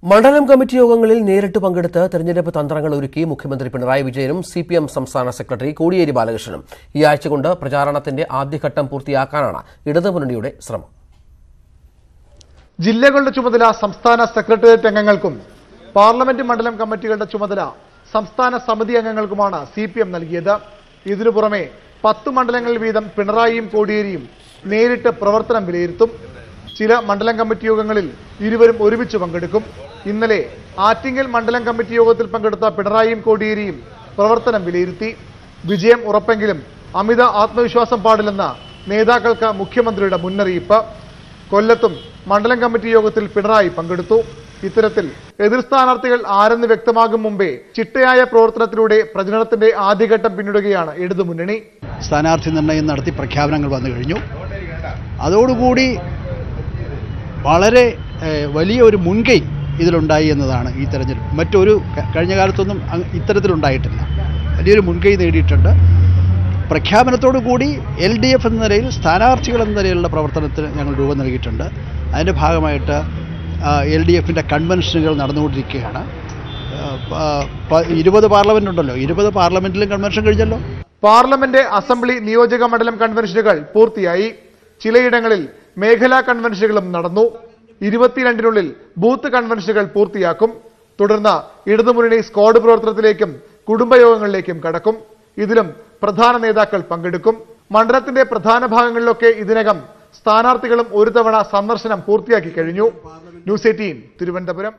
മണ്ഡലം കമ്മിറ്റി യോഗങ്ങളിൽ നേരിട്ട് പങ്കെടുത്ത് തെരഞ്ഞെടുപ്പ് തന്ത്രങ്ങൾ ഒരുക്കി മുഖ്യമന്ത്രി പിണറായി വിജയനും സിപിഎം സംസ്ഥാന സെക്രട്ടറി കോടിയേരി ബാലകൃഷ്ണനും ഈ ആഴ്ച കൊണ്ട് പ്രചാരണത്തിന്റെ ആദ്യഘട്ടം പൂർത്തിയാക്കാനാണ് ഇടതുമുന്നണിയുടെ ശ്രമം. ജില്ലകളുടെ ചുമതല സംസ്ഥാന സെക്രട്ടേറിയറ്റ് അംഗങ്ങൾക്കും പാർലമെന്റ് മണ്ഡലം കമ്മിറ്റികളുടെ ചുമതല സംസ്ഥാന സമിതി അംഗങ്ങൾക്കുമാണ് സിപിഎം നൽകിയത്. ഇതിനു പുറമെ 10 മണ്ഡലങ്ങളിൽ വീതം പിണറായിയും കോടിയേരിയും നേരിട്ട് പ്രവർത്തനം വിലയിരുത്തും. ചില മണ്ഡലം കമ്മിറ്റി യോഗങ്ങളിൽ ഇരുവരും ഒരുമിച്ച് പങ്കെടുക്കും. ഇന്നലെ ആറ്റിങ്ങൽ മണ്ഡലം കമ്മിറ്റി യോഗത്തിൽ പങ്കെടുത്ത പിണറായിയും കോടിയേരിയും പ്രവർത്തനം വിലയിരുത്തി. വിജയം ഉറപ്പെങ്കിലും അമിത ആത്മവിശ്വാസം പാടില്ലെന്ന നേതാക്കൾക്ക് മുഖ്യമന്ത്രിയുടെ മുന്നറിയിപ്പ്. കൊല്ലത്തും മണ്ഡലം കമ്മിറ്റി യോഗത്തിൽ പിണറായി പങ്കെടുത്തു. ഇത്തരത്തിൽ എതിർ സ്ഥാനാർത്ഥികൾ ആരെന്ന് വ്യക്തമാകും മുമ്പേ ചിട്ടയായ പ്രവർത്തനത്തിലൂടെ പ്രചരണത്തിന്റെ ആദ്യഘട്ടം പിന്നിടുകയാണ് ഇടതുമുന്നണി. സ്ഥാനാർത്ഥി നിർണയം നടത്തി പ്രഖ്യാപനങ്ങൾ വന്നു കഴിഞ്ഞു. അതോടുകൂടി വളരെ വലിയൊരു മുൻകൈ ഇതിലുണ്ടായി എന്നതാണ് ഈ തെരഞ്ഞെടുപ്പ്. മറ്റൊരു കഴിഞ്ഞ കാലത്തൊന്നും ഇത്തരത്തിലുണ്ടായിട്ടില്ല. വലിയൊരു മുൻകൈ നേടിയിട്ടുണ്ട്. പ്രഖ്യാപനത്തോടു കൂടി LDF എന്ന നിലയിൽ സ്ഥാനാർത്ഥികൾ എന്ന നിലയിലുള്ള പ്രവർത്തനത്തിന് ഞങ്ങൾ രൂപം നൽകിയിട്ടുണ്ട്. അതിൻ്റെ ഭാഗമായിട്ട് LDFിൻ്റെ കൺവെൻഷനുകൾ നടന്നുകൊണ്ടിരിക്കുകയാണ്. 20 പാർലമെന്റ് ഉണ്ടല്ലോ, 20 പാർലമെന്റിലും കൺവെൻഷൻ കഴിഞ്ഞല്ലോ. പാർലമെന്റ്, അസംബ്ലി, നിയോജക മണ്ഡലം കൺവെൻഷനുകൾ പൂർത്തിയായി. ചിലയിടങ്ങളിൽ മേഖലാ കൺവെൻഷനുകളും നടന്നു. 22-നുള്ളിൽ ബൂത്ത് കൺവെൻഷനുകൾ പൂർത്തിയാക്കും. തുടർന്ന് ഇടതുമുന്നണി സ്ക്വാഡ് പ്രവർത്തനത്തിലേക്കും കുടുംബയോഗങ്ങളിലേക്കും കടക്കും. ഇതിലും പ്രധാന നേതാക്കൾ പങ്കെടുക്കും. മണ്ഡലത്തിന്റെ പ്രധാന ഭാഗങ്ങളിലൊക്കെ ഇതിനകം സ്ഥാനാർത്ഥികളും ഒരു തവണ സന്ദർശനം പൂർത്തിയാക്കി കഴിഞ്ഞു. ന്യൂസ് 18 തിരുവനന്തപുരം.